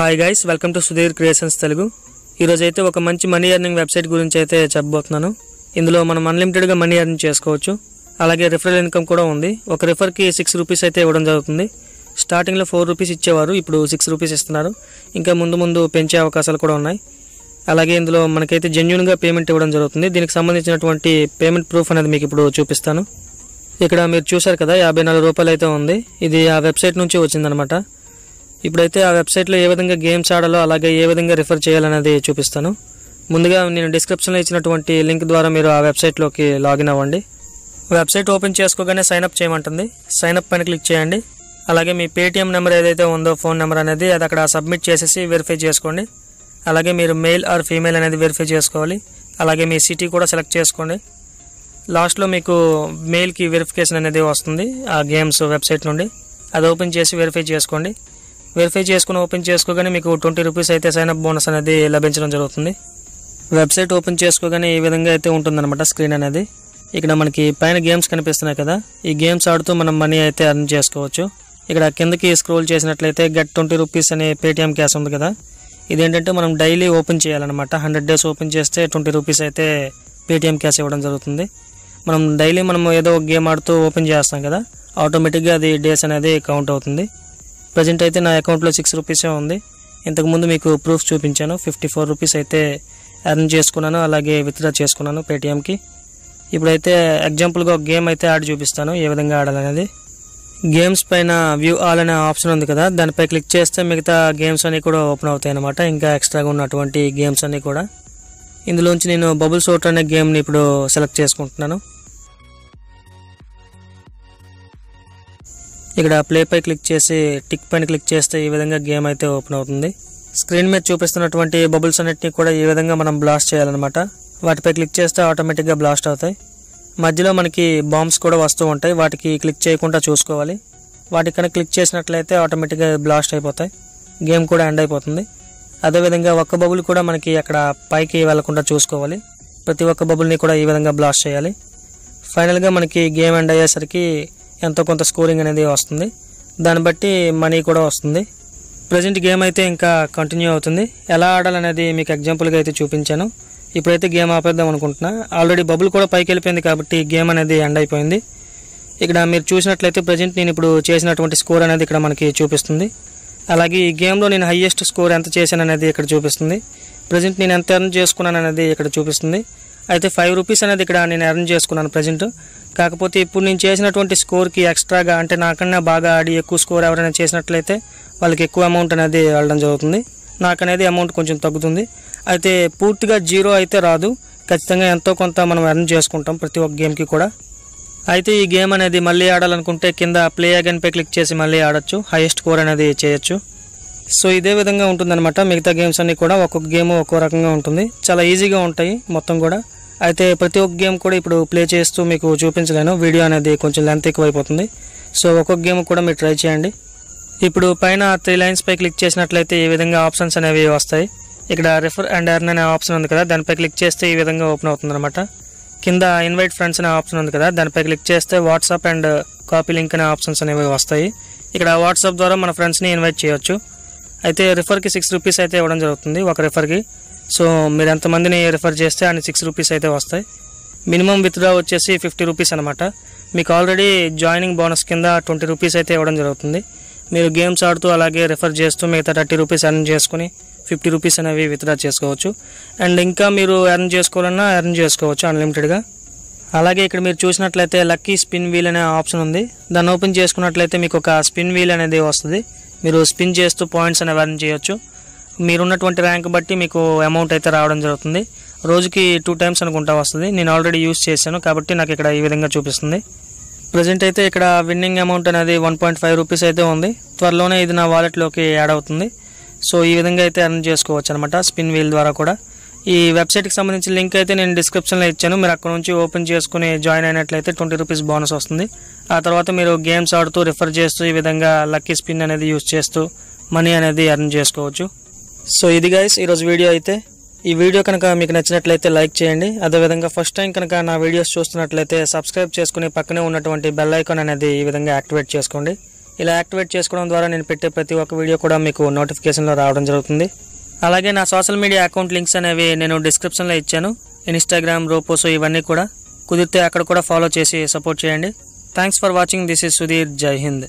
Hi guys, welcome to Sudheer creations Telugu. ఈరోజు అయితే ఒక మంచి మనీ ఎర్నింగ్ వెబ్సైట్ గురించి అయితే చెప్పబోతున్నాను. ఇందులో మనం అన్లిమిటెడ్గా మనీ ఎర్న్ చేసుకోవచ్చు. అలాగే రిఫరల్ ఇన్కమ్ కూడా ఉంది. ఒక రిఫర్కి 6 రూపీస్ అయితే ఇవ్వడం జరుగుతుంది. స్టార్టింగ్లో 4 రూపీస్ ఇచ్చేవారు, ఇప్పుడు 6 రూపీస్ ఇస్తున్నారు. ఇంకా ముందు పెంచే అవకాశాలు కూడా ఉన్నాయి. అలాగే ఇందులో మనకైతే జెన్యూన్గా పేమెంట్ ఇవ్వడం జరుగుతుంది. దీనికి సంబంధించినటువంటి పేమెంట్ ప్రూఫ్ అనేది మీకు ఇప్పుడు చూపిస్తాను. ఇక్కడ మీరు చూశారు కదా, 54 రూపాయలు అయితే ఉంది. ఇది ఆ వెబ్సైట్ నుంచి వచ్చిందనమాట. ఇప్పుడైతే ఆ వెబ్సైట్లో ఏ విధంగా గేమ్స్ ఆడాలో, అలాగే ఏ విధంగా రిఫర్ చేయాలనేది చూపిస్తాను. ముందుగా నేను డిస్క్రిప్షన్లో ఇచ్చినటువంటి లింక్ ద్వారా మీరు ఆ వెబ్సైట్లోకి లాగిన్ అవ్వండి. వెబ్సైట్ ఓపెన్ చేసుకోగానే సైన్అప్ చేయమంటుంది. సైన్అప్ పైన క్లిక్ చేయండి. అలాగే మీ పేటిఎం నెంబర్ ఏదైతే ఉందో, ఫోన్ నెంబర్ అనేది అది అక్కడ సబ్మిట్ చేసేసి వెరిఫై చేసుకోండి. అలాగే మీరు మెయిల్ ఆర్ ఫీమేల్ అనేది వెరిఫై చేసుకోవాలి. అలాగే మీ సిటీ కూడా సెలెక్ట్ చేసుకోండి. లాస్ట్లో మీకు మెయిల్కి వెరిఫికేషన్ అనేది వస్తుంది ఆ గేమ్స్ వెబ్సైట్ నుండి. అది ఓపెన్ చేసి వెరిఫై చేసుకోండి. వెరిఫై చేసుకుని ఓపెన్ చేసుకోగానే మీకు 20 రూపీస్ అయితే సైన్అప్ బోనస్ అనేది లభించడం జరుగుతుంది. వెబ్సైట్ ఓపెన్ చేసుకోగానే ఈ విధంగా అయితే ఉంటుందన్నమాట స్క్రీన్ అనేది. ఇక్కడ మనకి పైన గేమ్స్ కనిపిస్తున్నాయి కదా, ఈ గేమ్స్ ఆడుతూ మనం మనీ అయితే ఎర్న్ చేసుకోవచ్చు. ఇక్కడ కిందకి స్క్రోల్ చేసినట్లయితే గెట్ 20 రూపీస్ అనే పేటిఎం క్యాష్ ఉంది కదా, ఇదేంటంటే మనం డైలీ ఓపెన్ చేయాలన్నమాట. 100 డేస్ ఓపెన్ చేస్తే 20 రూపీస్ అయితే పేటిఎం క్యాష్ ఇవ్వడం జరుగుతుంది. డైలీ మనం ఏదో గేమ్ ఆడుతూ ఓపెన్ చేస్తాం కదా, ఆటోమేటిక్గా అది డేస్ అనేది కౌంట్ అవుతుంది. ప్రజెంట్ అయితే నా అకౌంట్లో 6 రూపీసే ఉంది. ఇంతకుముందు మీకు ప్రూఫ్ చూపించాను. 54 రూపీస్ అయితే ఎర్న్ చేసుకున్నాను, అలాగే విత్డ్రా చేసుకున్నాను పేటిఎంకి. ఇప్పుడైతే ఎగ్జాంపుల్గా ఒక గేమ్ అయితే ఆడి చూపిస్తాను ఏ విధంగా ఆడాలనేది. గేమ్స్ పైన వ్యూ ఆల్ అనే ఆప్షన్ ఉంది కదా, దానిపై క్లిక్ చేస్తే మిగతా గేమ్స్ అన్నీ కూడా ఓపెన్ అవుతాయి అన్నమాట. ఇంకా ఎక్స్ట్రాగా ఉన్నటువంటి గేమ్స్ అన్నీ కూడా. ఇందులోంచి నేను బబుల్ షూటర్ అనే గేమ్ని ఇప్పుడు సెలెక్ట్ చేసుకుంటున్నాను. ఇక్కడ ప్లే పై క్లిక్ చేసి టిక్ పైన క్లిక్ చేస్తే ఈ విధంగా గేమ్ అయితే ఓపెన్ అవుతుంది. స్క్రీన్ మీద చూపిస్తున్నటువంటి బబుల్స్ అన్నిటిని కూడా ఈ విధంగా మనం బ్లాస్ట్ చేయాలన్నమాట. వాటిపై క్లిక్ చేస్తే ఆటోమేటిక్గా బ్లాస్ట్ అవుతాయి. మధ్యలో మనకి బాంబ్స్ కూడా వస్తూ ఉంటాయి, వాటికి క్లిక్ చేయకుండా చూసుకోవాలి. వాటికి కనుక క్లిక్ చేసినట్లయితే ఆటోమేటిక్గా బ్లాస్ట్ అయిపోతాయి, గేమ్ కూడా ఎండ్ అయిపోతుంది. అదేవిధంగా ఒక్క బబుల్ కూడా మనకి అక్కడ పైకి వెళ్లకుండా చూసుకోవాలి. ప్రతి ఒక్క బబుల్ని కూడా ఈ విధంగా బ్లాస్ట్ చేయాలి. ఫైనల్గా మనకి గేమ్ ఎండ్ అయ్యేసరికి ఎంతో కొంత స్కోరింగ్ అనేది వస్తుంది, దాన్ని బట్టి మనీ కూడా వస్తుంది. ప్రజెంట్ గేమ్ అయితే ఇంకా కంటిన్యూ అవుతుంది. ఎలా ఆడాలనేది మీకు ఎగ్జాంపుల్గా అయితే చూపించాను. ఇప్పుడైతే గేమ్ ఆపేద్దాం అనుకుంటున్నా. ఆల్రెడీ బబుల్ కూడా పైకి వెళ్ళిపోయింది కాబట్టి గేమ్ అనేది ఎండ్ అయిపోయింది. ఇక్కడ మీరు చూసినట్లయితే ప్రజెంట్ నేను ఇప్పుడు చేసినటువంటి స్కోర్ అనేది ఇక్కడ మనకి చూపిస్తుంది. అలాగే ఈ గేమ్లో నేను హైయెస్ట్ స్కోర్ ఎంత చేశాను అనేది ఇక్కడ చూపిస్తుంది. ప్రజెంట్ నేను ఎంత ఎర్న్ చేసుకున్నాను అనేది ఇక్కడ చూపిస్తుంది. అయితే 5 రూపీస్ అనేది ఇక్కడ నేను ఎర్న్ చేసుకున్నాను ప్రజెంట్. కాకపోతే ఇప్పుడు నేను చేసినటువంటి స్కోర్కి ఎక్స్ట్రాగా, అంటే నాకన్నా బాగా ఆడి ఎక్కువ స్కోర్ ఎవరైనా చేసినట్లయితే వాళ్ళకి ఎక్కువ అమౌంట్ అనేది వెళ్ళడం జరుగుతుంది. నాకనేది అమౌంట్ కొంచెం తగ్గుతుంది. అయితే పూర్తిగా జీరో అయితే రాదు, ఖచ్చితంగా ఎంతో కొంత మనం ఎర్న్ చేసుకుంటాం ప్రతి ఒక్క గేమ్కి కూడా. అయితే ఈ గేమ్ అనేది మళ్ళీ ఆడాలనుకుంటే కింద ప్లే అగైన్ పై క్లిక్ చేసి మళ్ళీ ఆడొచ్చు, హైయెస్ట్ స్కోర్ అనేది చేయొచ్చు. సో ఇదే విధంగా ఉంటుందన్నమాట. మిగతా గేమ్స్ అన్నీ కూడా ఒక్కొక్క గేమ్ ఒక్కో రకంగా ఉంటుంది, చాలా ఈజీగా ఉంటాయి మొత్తం కూడా. అయితే ప్రతి ఒక్క గేమ్ కూడా ఇప్పుడు ప్లే చేస్తూ మీకు చూపించలేను, వీడియో అనేది కొంచెం లెంత్ ఎక్కువైపోతుంది. సో ఒక్కొక్క గేమ్ కూడా మీరు ట్రై చేయండి. ఇప్పుడు పైన 3 లైన్స్ పై క్లిక్ చేసినట్లయితే ఈ విధంగా ఆప్షన్స్ అనేవి వస్తాయి. ఇక్కడ రిఫర్ అండ్ ఎర్న్ అనే ఆప్షన్ ఉంది కదా, దానిపై క్లిక్ చేస్తే ఈ విధంగా ఓపెన్ అవుతుంది అనమాట. కింద ఇన్వైట్ ఫ్రెండ్స్ అనే ఆప్షన్ ఉంది కదా, దానిపై క్లిక్ చేస్తే వాట్సాప్ అండ్ కాపీ లింక్ అనే ఆప్షన్స్ అనేవి వస్తాయి. ఇక్కడ వాట్సాప్ ద్వారా మన ఫ్రెండ్స్ని ఇన్వైట్ చేయొచ్చు. అయితే రిఫర్కి 6 రూపీస్ అయితే ఇవ్వడం జరుగుతుంది ఒక రిఫర్కి. సో మీరు ఎంతమందిని రిఫర్ చేస్తే అన్ని 6 రూపీస్ అయితే వస్తాయి. మినిమం విత్డ్రా వచ్చేసి 50 రూపీస్ అనమాట. మీకు ఆల్రెడీ జాయినింగ్ బోనస్ కింద 20 రూపీస్ అయితే ఇవ్వడం జరుగుతుంది. మీరు గేమ్స్ ఆడుతూ అలాగే రిఫర్ చేస్తూ మిగతా 30 రూపీస్ ఎర్న్ చేసుకుని 50 రూపీస్ అనేవి విత్డ్రా చేసుకోవచ్చు. అండ్ ఇంకా మీరు ఎర్న్ చేసుకోవాలన్నా ఎర్న్ చేసుకోవచ్చు అన్లిమిటెడ్గా. అలాగే ఇక్కడ మీరు చూసినట్లయితే లక్కీ స్పిన్ వీల్ అనే ఆప్షన్ ఉంది. దాన్ని ఓపెన్ చేసుకున్నట్లయితే మీకు ఒక స్పిన్ వీల్ అనేది వస్తుంది. మీరు స్పిన్ చేస్తూ పాయింట్స్ అనేవి ఎర్న్ చేయొచ్చు. మీరున్నటువంటి ర్యాంక్ బట్టి మీకు అమౌంట్ అయితే రావడం జరుగుతుంది. రోజుకి 2 టైమ్స్ అనుకుంటా వస్తుంది. నేను ఆల్రెడీ యూజ్ చేశాను కాబట్టి నాకు ఇక్కడ ఈ విధంగా చూపిస్తుంది. ప్రజెంట్ అయితే ఇక్కడ విన్నింగ్ అమౌంట్ అనేది 1.5 రూపీస్ అయితే ఉంది. త్వరలోనే ఇది నా వాలెట్లోకి యాడ్ అవుతుంది. సో ఈ విధంగా అయితే ఎర్న్ చేసుకోవచ్చు అనమాట స్పిన్ వీల్ ద్వారా కూడా. ఈ వెబ్సైట్కి సంబంధించిన లింక్ అయితే నేను డిస్క్రిప్షన్లో ఇచ్చాను. మీరు అక్కడ నుంచి ఓపెన్ చేసుకుని జాయిన్ అయినట్లయితే 20 రూపీస్ బోనస్ వస్తుంది. ఆ తర్వాత మీరు గేమ్స్ ఆడుతూ రిఫర్ చేస్తూ ఈ విధంగా లక్కీ స్పిన్ అనేది యూజ్ చేస్తూ మనీ అనేది ఎర్న్ చేసుకోవచ్చు. సో ఇది గైస్ ఈరోజు వీడియో అయితే. ఈ వీడియో కనుక మీకు నచ్చినట్లయితే లైక్ చేయండి. అదేవిధంగా ఫస్ట్ టైం కనుక నా వీడియోస్ చూస్తున్నట్లయితే సబ్స్క్రైబ్ చేసుకుని పక్కనే ఉన్నటువంటి బెల్ ఐకాన్ అనేది ఈ విధంగా యాక్టివేట్ చేసుకోండి. ఇలా యాక్టివేట్ చేసుకోవడం ద్వారా నేను పెట్టే ప్రతి ఒక్క వీడియో కూడా మీకు నోటిఫికేషన్లో రావడం జరుగుతుంది. అలాగే నా సోషల్ మీడియా అకౌంట్ లింక్స్ అనేవి నేను డిస్క్రిప్షన్లో ఇచ్చాను. ఇన్స్టాగ్రామ్, రోపోసో ఇవన్నీ కూడా కుదిరితే అక్కడ కూడా ఫాలో చేసి సపోర్ట్ చేయండి. Thanks for watching. This is Sudheer. జై హింద్.